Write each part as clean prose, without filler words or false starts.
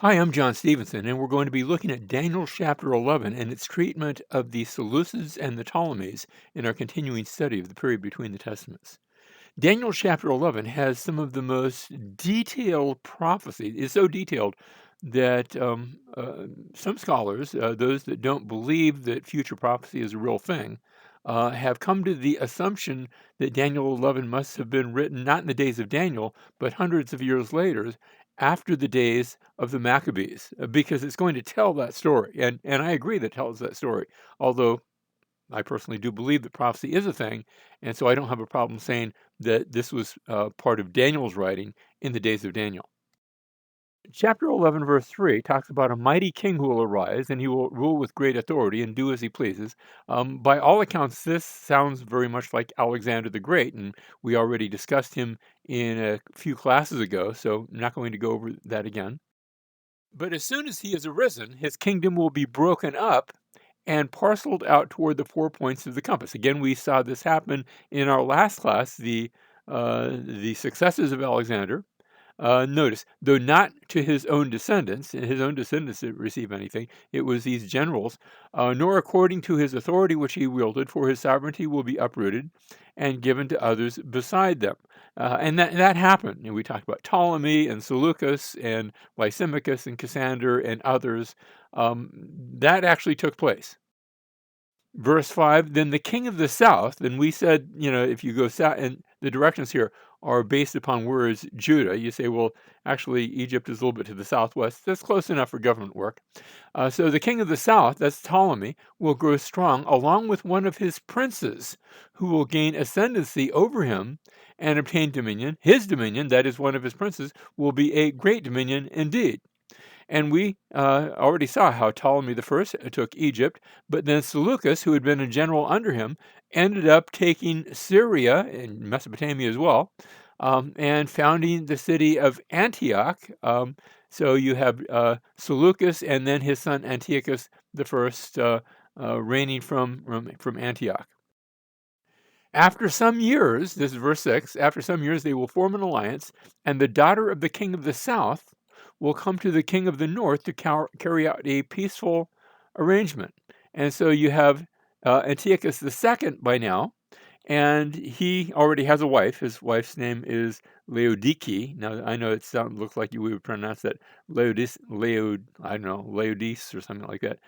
Hi, I'm John Stevenson, and we're going to be looking at Daniel chapter 11 and its treatment of the Seleucids and the Ptolemies in our continuing study of the period between the Testaments. Daniel chapter 11 has some of the most detailed prophecy. It's so detailed that some scholars, those that don't believe that future prophecy is a real thing, have come to the assumption that Daniel 11 must have been written not in the days of Daniel, but hundreds of years later, after the days of the Maccabees, because it's going to tell that story. And I agree that it tells that story, although I personally do believe that prophecy is a thing, and so I don't have a problem saying that this was part of Daniel's writing in the days of Daniel. Chapter 11, verse 3 talks about a mighty king who will arise, and he will rule with great authority and do as he pleases. By all accounts, this sounds very much like Alexander the Great, and we already discussed him in a few classes ago, so I'm not going to go over that again. But as soon as he is arisen, his kingdom will be broken up and parceled out toward the 4 points of the compass. Again, we saw this happen in our last class, the successes of Alexander. Notice, though not to his own descendants, and his own descendants didn't receive anything, it was these generals, nor according to his authority which he wielded, for his sovereignty will be uprooted and given to others beside them. And that happened. And we talked about Ptolemy and Seleucus and Lysimachus and Cassander and others. That actually took place. Verse 5, then the king of the south, and we said, if you go south, and the directions here are based upon words Judah. You say, well, actually, Egypt is a little bit to the southwest. That's close enough for government work. So the king of the south, that's Ptolemy, will grow strong along with one of his princes who will gain ascendancy over him and obtain dominion. His dominion, that is one of his princes, will be a great dominion indeed. And we already saw how Ptolemy I took Egypt, but then Seleucus, who had been a general under him, ended up taking Syria and Mesopotamia as well, and founding the city of Antioch. So you have Seleucus and then his son Antiochus I reigning from Antioch. After some years, this is verse 6, after some years they will form an alliance, and the daughter of the king of the south will come to the king of the north to carry out a peaceful arrangement. And so you have Antiochus II by now, and he already has a wife. His wife's name is Laodike. Now, I know looks like we would pronounce that I don't know, Laodice or something like that.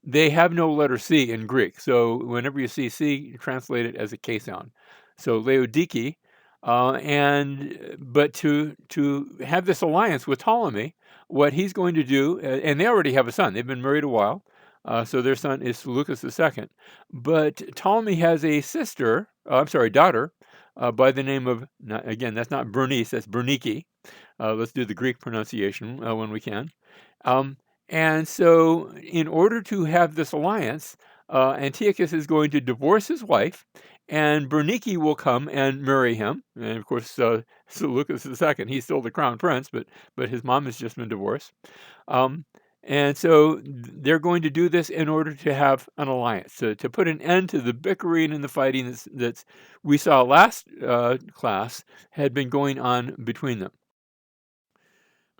They have no letter C in Greek. So whenever you see C, translate it as a K sound. So Laodike. But to have this alliance with Ptolemy, what he's going to do, and they already have a son. They've been married a while. So their son is Seleucus II. But Ptolemy has a daughter, by the name of, again, that's not Bernice, that's Bernike. Let's do the Greek pronunciation when we can. And so in order to have this alliance, Antiochus is going to divorce his wife, and Bernike will come and marry him. And of course, Seleucus II, he's still the crown prince, but his mom has just been divorced. And so they're going to do this in order to have an alliance, to put an end to the bickering and the fighting that's we saw last class had been going on between them.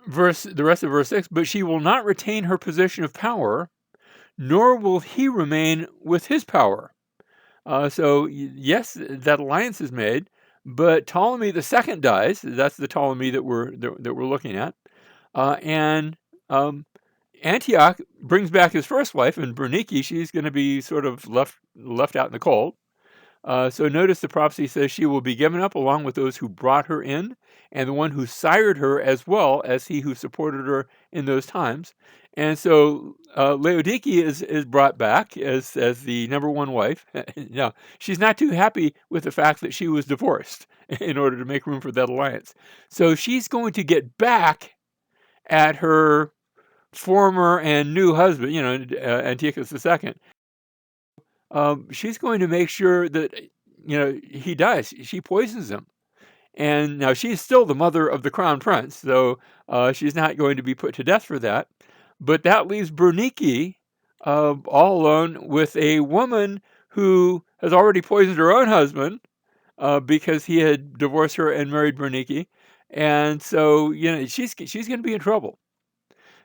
The rest of verse 6, but she will not retain her position of power, nor will he remain with his power. So yes, that alliance is made, but Ptolemy II dies. That's the Ptolemy that we're looking at, and Antioch brings back his first wife, and Bernike, she's going to be sort of left out in the cold. So notice the prophecy says she will be given up along with those who brought her in, and the one who sired her as well as he who supported her in those times. And so Laodike is brought back as the number one wife. Now, she's not too happy with the fact that she was divorced in order to make room for that alliance. So she's going to get back at her former and new husband, Antiochus II. She's going to make sure that, he dies. She poisons him. And now she's still the mother of the crown prince, so she's not going to be put to death for that. But that leaves Bernike all alone with a woman who has already poisoned her own husband because he had divorced her and married Bernike. And so, she's going to be in trouble.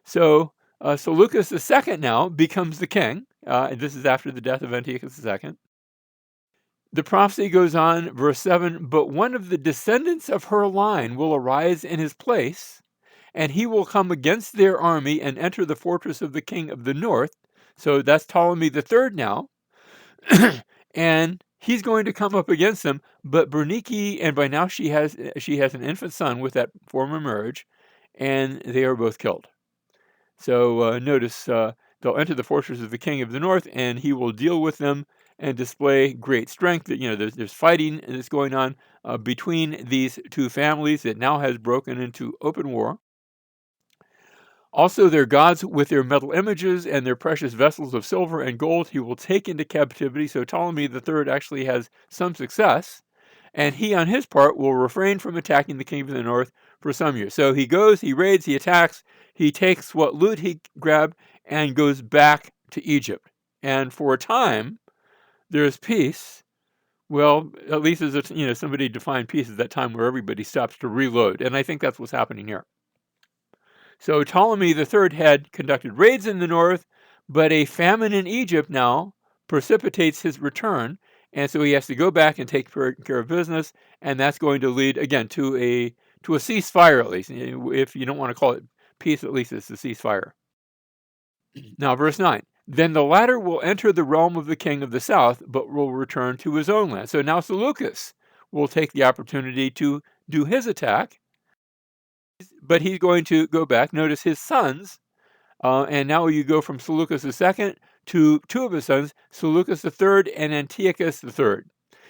So Seleucus II now becomes the king. This is after the death of Antiochus II. The prophecy goes on, verse 7, but one of the descendants of her line will arise in his place, and he will come against their army and enter the fortress of the king of the north. So that's Ptolemy the third now. And he's going to come up against them. But Bernike, and by now she has an infant son with that former marriage, and they are both killed. So notice they'll enter the fortress of the king of the north, and he will deal with them and display great strength. There's fighting that's going on between these two families that now has broken into open war. Also, their gods with their metal images and their precious vessels of silver and gold he will take into captivity. So Ptolemy III actually has some success, and he on his part will refrain from attacking the king of the north for some years. So he goes, he raids, he attacks, he takes what loot he grabbed and goes back to Egypt. And for a time, there's peace. Well, at least as somebody defined peace at that time where everybody stops to reload. And I think that's what's happening here. So Ptolemy III had conducted raids in the north, but a famine in Egypt now precipitates his return, and so he has to go back and take care of business, and that's going to lead again to a ceasefire, at least. If you don't want to call it peace, at least it's a ceasefire. Now, verse 9. Then the latter will enter the realm of the king of the south, but will return to his own land. So now Seleucus will take the opportunity to do his attack, but he's going to go back. Notice his sons, and now you go from Seleucus II to two of his sons, Seleucus III and Antiochus III.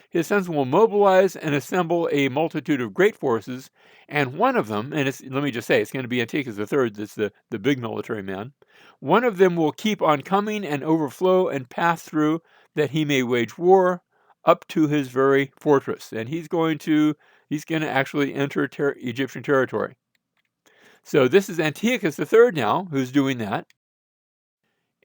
His sons will mobilize and assemble a multitude of great forces, and one of them, and let me just say, it's going to be Antiochus III that's the big military man. One of them will keep on coming and overflow and pass through, that he may wage war up to his very fortress. And he's going to actually enter Egyptian territory. So this is Antiochus III now who's doing that.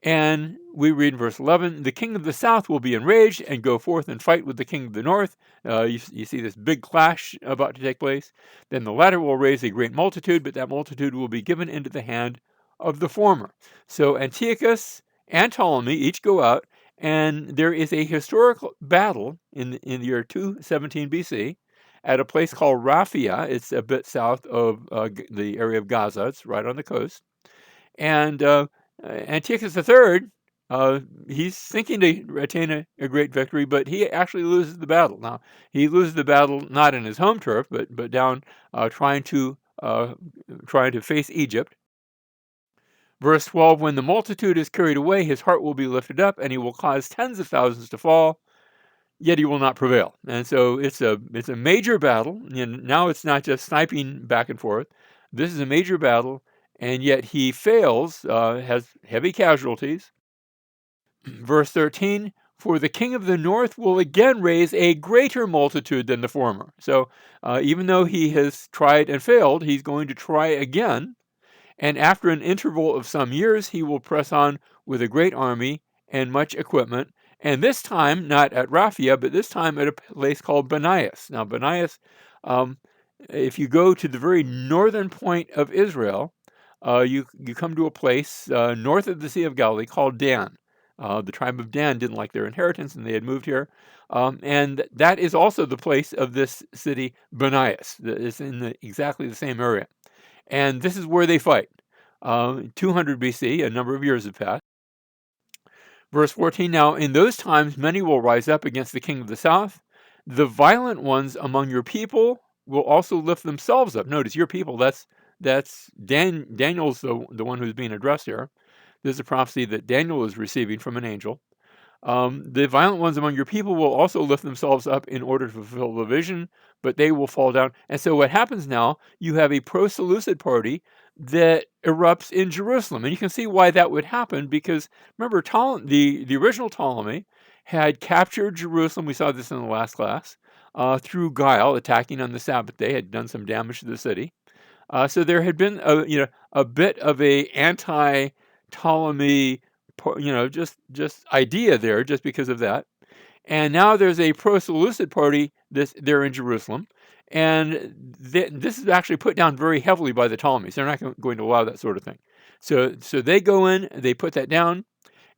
And we read in verse 11, the king of the south will be enraged and go forth and fight with the king of the north. You see this big clash about to take place. Then the latter will raise a great multitude, but that multitude will be given into the hand of the former. So Antiochus and Ptolemy each go out, and there is a historical battle in the year 217 BC at a place called Raphia. It's a bit south of the area of Gaza. It's right on the coast. And Antiochus III, he's thinking to attain a great victory, but he actually loses the battle. Now, he loses the battle not in his home turf, but down trying to face Egypt. Verse 12, when the multitude is carried away, his heart will be lifted up, and he will cause tens of thousands to fall, yet he will not prevail. And so it's a major battle. And now it's not just sniping back and forth. This is a major battle, and yet he fails, has heavy casualties. Verse 13, for the king of the north will again raise a greater multitude than the former. So even though he has tried and failed, he's going to try again. And after an interval of some years, he will press on with a great army and much equipment. And this time, not at Raphia, but this time at a place called Banias. Now, Banias, if you go to the very northern point of Israel, you come to a place north of the Sea of Galilee called Dan. The tribe of Dan didn't like their inheritance, and they had moved here. And that is also the place of this city, Banias. It's in exactly the same area. And this is where they fight. 200 BC, a number of years have passed. Verse 14, now in those times many will rise up against the king of the south. The violent ones among your people will also lift themselves up. Notice, your people, that's Daniel's the one who's being addressed here. This is a prophecy that Daniel is receiving from an angel. The violent ones among your people will also lift themselves up in order to fulfill the vision, but they will fall down. And so what happens now, you have a pro-Seleucid party that erupts in Jerusalem. And you can see why that would happen, because remember, the original Ptolemy had captured Jerusalem. We saw this in the last class, through guile, attacking on the Sabbath day, had done some damage to the city. So there had been a bit of a anti-Ptolemy just idea there, just because of that. And now there's a pro-Seleucid party there in Jerusalem, and this is actually put down very heavily by the Ptolemies. They're not going to allow that sort of thing. So they go in, they put that down,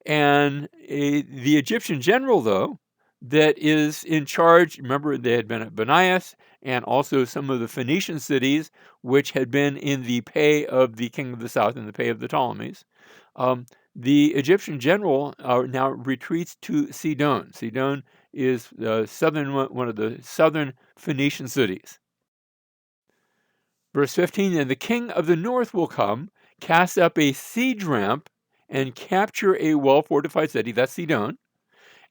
and the Egyptian general, though, that is in charge, remember they had been at Banias and also some of the Phoenician cities, which had been in the pay of the king of the south, in the pay of the Ptolemies. Um, the Egyptian general now retreats to Sidon. Sidon is one of the southern Phoenician cities. Verse 15, and the king of the north will come, cast up a siege ramp, and capture a well-fortified city, that's Sidon,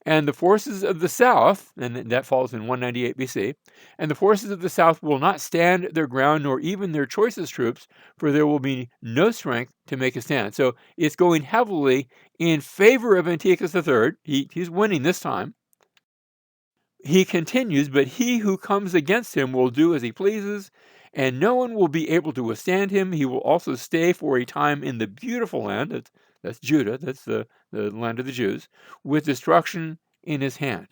and the forces of the south, and that falls in 198 BC, and the forces of the south will not stand their ground, nor even their choicest troops, for there will be no strength to make a stand. So it's going heavily in favor of Antiochus III. He's winning this time. He continues, but he who comes against him will do as he pleases, and no one will be able to withstand him. He will also stay for a time in the beautiful land, that's Judah, that's the land of the Jews, with destruction in his hand.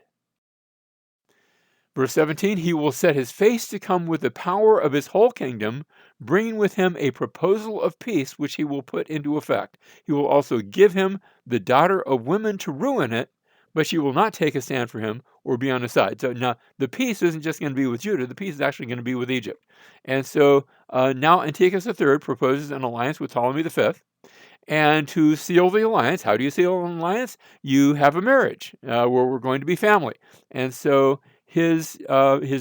Verse 17, he will set his face to come with the power of his whole kingdom, bringing with him a proposal of peace, which he will put into effect. He will also give him the daughter of women to ruin it, but she will not take a stand for him or be on his side. So now the peace isn't just going to be with Judah, the peace is actually going to be with Egypt. And so now Antiochus III proposes an alliance with Ptolemy V. And to seal the alliance, how do you seal an alliance? You have a marriage where we're going to be family. And so his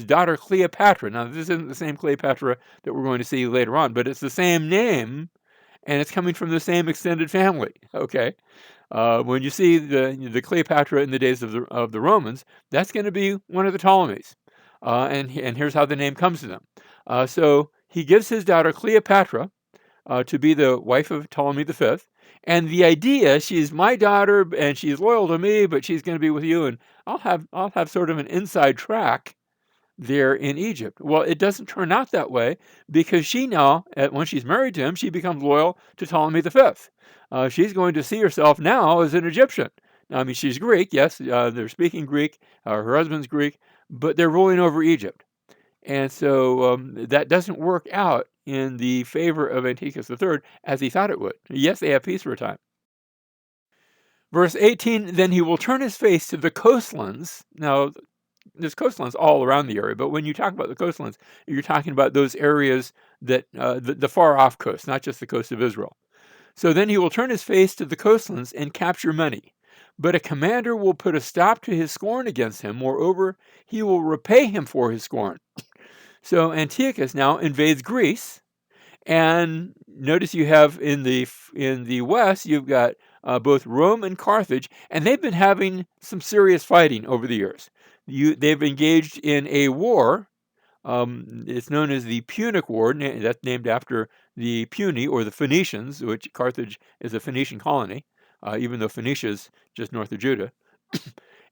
daughter Cleopatra, now this isn't the same Cleopatra that we're going to see later on, but it's the same name, and it's coming from the same extended family, okay? When you see the Cleopatra in the days of the Romans, that's going to be one of the Ptolemies. And here's how the name comes to them. So he gives his daughter Cleopatra to be the wife of Ptolemy V. And the idea, she's my daughter and she's loyal to me, but she's going to be with you, and I'll have sort of an inside track there in Egypt. Well, it doesn't turn out that way, because she now, when she's married to him, she becomes loyal to Ptolemy V. She's going to see herself now as an Egyptian. Now, I mean, she's Greek, yes, they're speaking Greek, her husband's Greek, but they're ruling over Egypt. And so that doesn't work out in the favor of Antiochus III as he thought it would. Yes, they have peace for a time. Verse 18, then he will turn his face to the coastlands. Now, there's coastlands all around the area, but when you talk about the coastlands, you're talking about those areas that the far off coast, not just the coast of Israel. So then he will turn his face to the coastlands and capture many. But a commander will put a stop to his scorn against him. Moreover, he will repay him for his scorn. So Antiochus now invades Greece, and notice you have in the west you've got both Rome and Carthage, and they've been having some serious fighting over the years. They've engaged in a war. It's known as the Punic War. That's named after the Puni, or the Phoenicians, which Carthage is a Phoenician colony, even though Phoenicia is just north of Judah.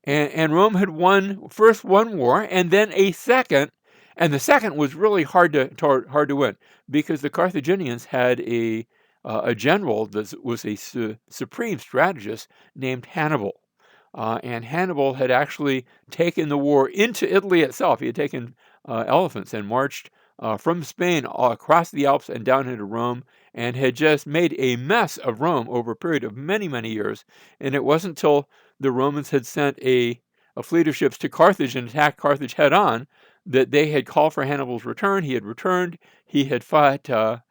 And Rome had won first one war and then a second, and the second was really hard to win, because the Carthaginians had a general that was a supreme strategist named Hannibal. And Hannibal had actually taken the war into Italy itself. He had taken elephants and marched from Spain across the Alps and down into Rome, and had just made a mess of Rome over a period of many, many years. And it wasn't until the Romans had sent a fleet of ships to Carthage and attacked Carthage head on that they had called for Hannibal's return. He had returned. He had fought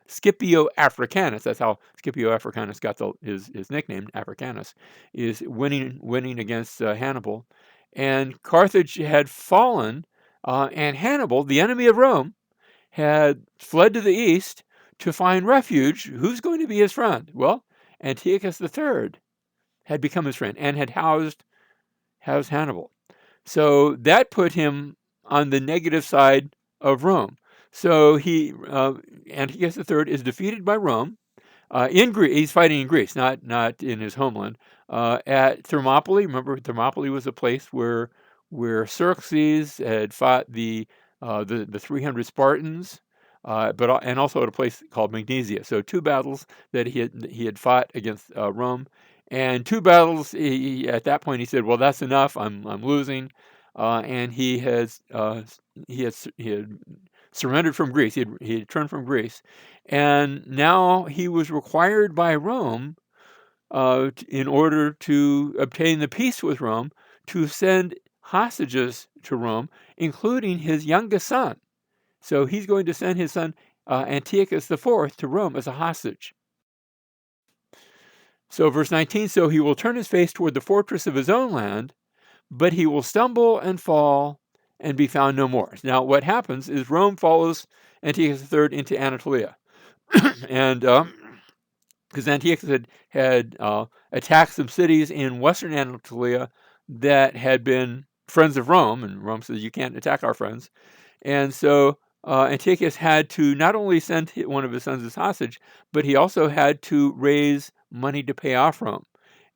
Scipio Africanus. That's how Scipio Africanus got his nickname, Africanus, is winning against Hannibal. And Carthage had fallen, and Hannibal, the enemy of Rome, had fled to the east to find refuge. Who's going to be his friend? Well, Antiochus III had become his friend and had housed Hannibal. So that put him on the negative side of Rome. So Antiochus III is defeated by Rome. In Greece, he's fighting in Greece, not in his homeland. At Thermopylae, remember Thermopylae was a place where Xerxes had fought the 300 Spartans, and also at a place called Magnesia. So two battles that he had fought against Rome, and two battles. At that point he said, "Well, that's enough. I'm losing," and he had surrendered from Greece. He had turned from Greece, and now he was required by Rome, in order to obtain the peace with Rome, to send hostages to Rome, including his youngest son. So he's going to send his son Antiochus IV to Rome as a hostage. So verse 19, so he will turn his face toward the fortress of his own land, but he will stumble and fall and be found no more. Now what happens is Rome follows Antiochus III into Anatolia. And because Antiochus had attacked some cities in western Anatolia that had been friends of Rome, and Rome says, you can't attack our friends. And so Antiochus had to not only send one of his sons as hostage, but he also had to raise money to pay off Rome.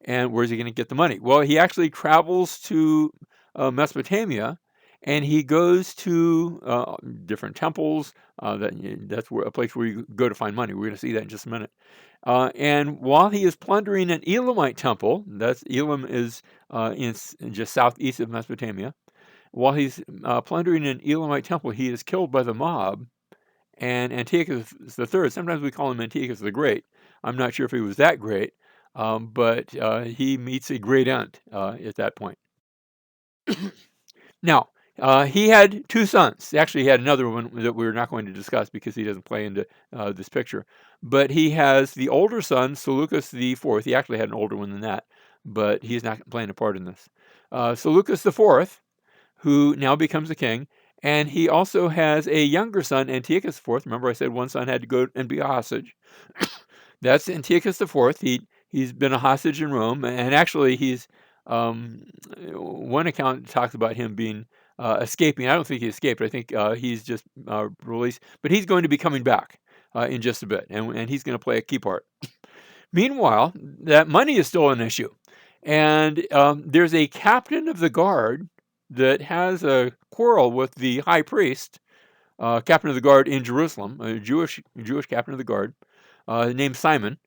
And where's he going to get the money? Well, he actually travels to Mesopotamia, and he goes to different temples. That's a place where you go to find money. We're going to see that in just a minute. And while he is plundering an Elamite temple, that's Elam is in just southeast of Mesopotamia. While he's plundering an Elamite temple, he is killed by the mob. And Antiochus III, sometimes we call him Antiochus the Great. I'm not sure if he was that great, but he meets a great end at that point. Now, he had two sons. Actually, he had another one that we're not going to discuss because he doesn't play into this picture. But he has the older son, Seleucus IV. He actually had an older one than that, but he's not playing a part in this. Seleucus IV, who now becomes a king, and he also has a younger son, Antiochus IV. Remember I said one son had to go and be a hostage. That's Antiochus IV. He's been a hostage in Rome, and actually he's one account talks about him being escaping. I don't think he escaped. I think he's just released, but he's going to be coming back in just a bit, and he's going to play a key part. Meanwhile, that money is still an issue, and there's a captain of the guard that has a quarrel with the high priest, captain of the guard in Jerusalem, a Jewish captain of the guard, named Simon.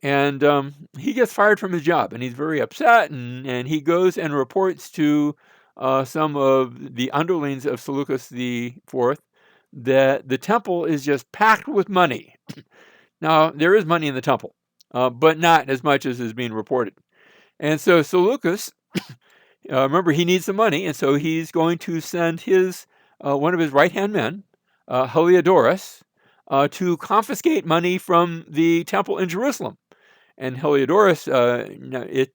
And he gets fired from his job, and he's very upset, and he goes and reports to some of the underlings of Seleucus IV that the temple is just packed with money. Now, there is money in the temple, but not as much as is being reported. And so Seleucus, remember, he needs the money, and so he's going to send his one of his right-hand men, Heliodorus, to confiscate money from the temple in Jerusalem. And Heliodorus,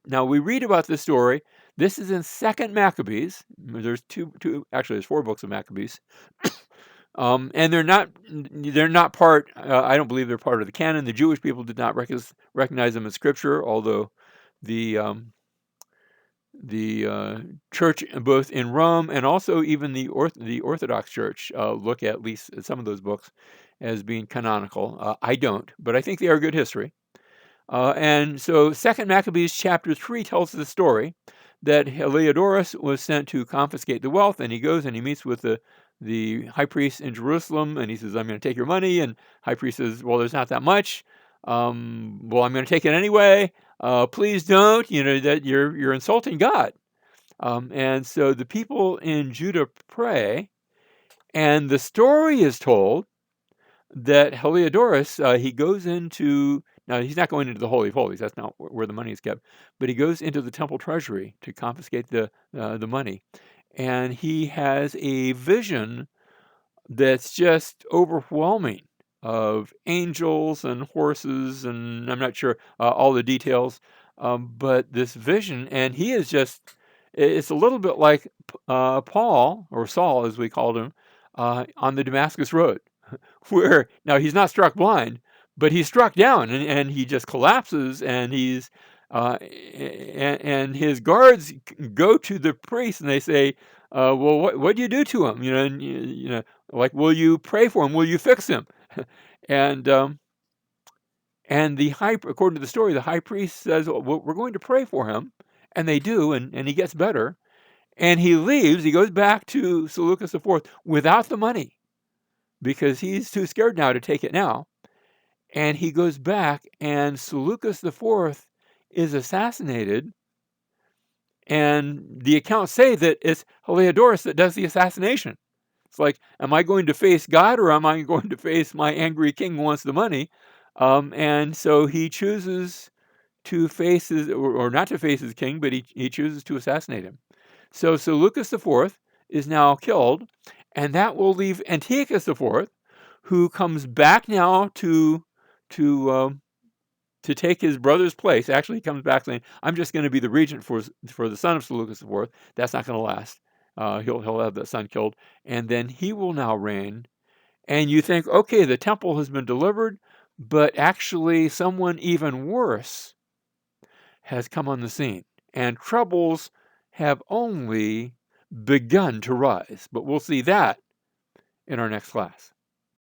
now we read about this story. This is in Second Maccabees. There's actually there's 4 books of Maccabees. And they're not part, I don't believe they're part of the canon. The Jewish people did not recognize them as scripture, although the church, both in Rome and also even the Orthodox Church, look at least at some of those books as being canonical. I don't, but I think they are good history. And so Second Maccabees chapter 3 tells the story that Heliodorus was sent to confiscate the wealth, and he goes and he meets with the high priest in Jerusalem, and he says, I'm going to take your money. And high priest says, well, there's not that much. Well, I'm going to take it anyway. Please don't, that you're insulting God. And so the people in Judah pray, and the story is told that Heliodorus, he goes into, now he's not going into the Holy of Holies, that's not where the money is kept, but he goes into the temple treasury to confiscate the money. And he has a vision that's just overwhelming of angels and horses, and I'm not sure all the details, but this vision, and he is just, it's a little bit like Paul, or Saul as we called him, on the Damascus Road, where now he's not struck blind, but he's struck down, and he just collapses, and he's and his guards go to the priest and they say, well, what do you do to him? Like, will you pray for him? Will you fix him? And according to the story, the high priest says, well, we're going to pray for him, and they do, and he gets better, and he leaves. He goes back to Seleucus IV without the money, because he's too scared now to take it now. And he goes back, and Seleucus IV is assassinated. And the accounts say that it's Heliodorus that does the assassination. It's like, am I going to face God, or am I going to face my angry king who wants the money? And so he chooses to face his, or not to face his king, but he chooses to assassinate him. So Seleucus IV is now killed, and that will leave Antiochus IV, who comes back now to to take his brother's place. Actually, he comes back saying, "I'm just going to be the regent for the son of Seleucus IV." That's not going to last. He'll have the son killed, and then he will now reign. And you think, okay, the temple has been delivered, but actually, someone even worse has come on the scene, and troubles have only begun to rise. But we'll see that in our next class.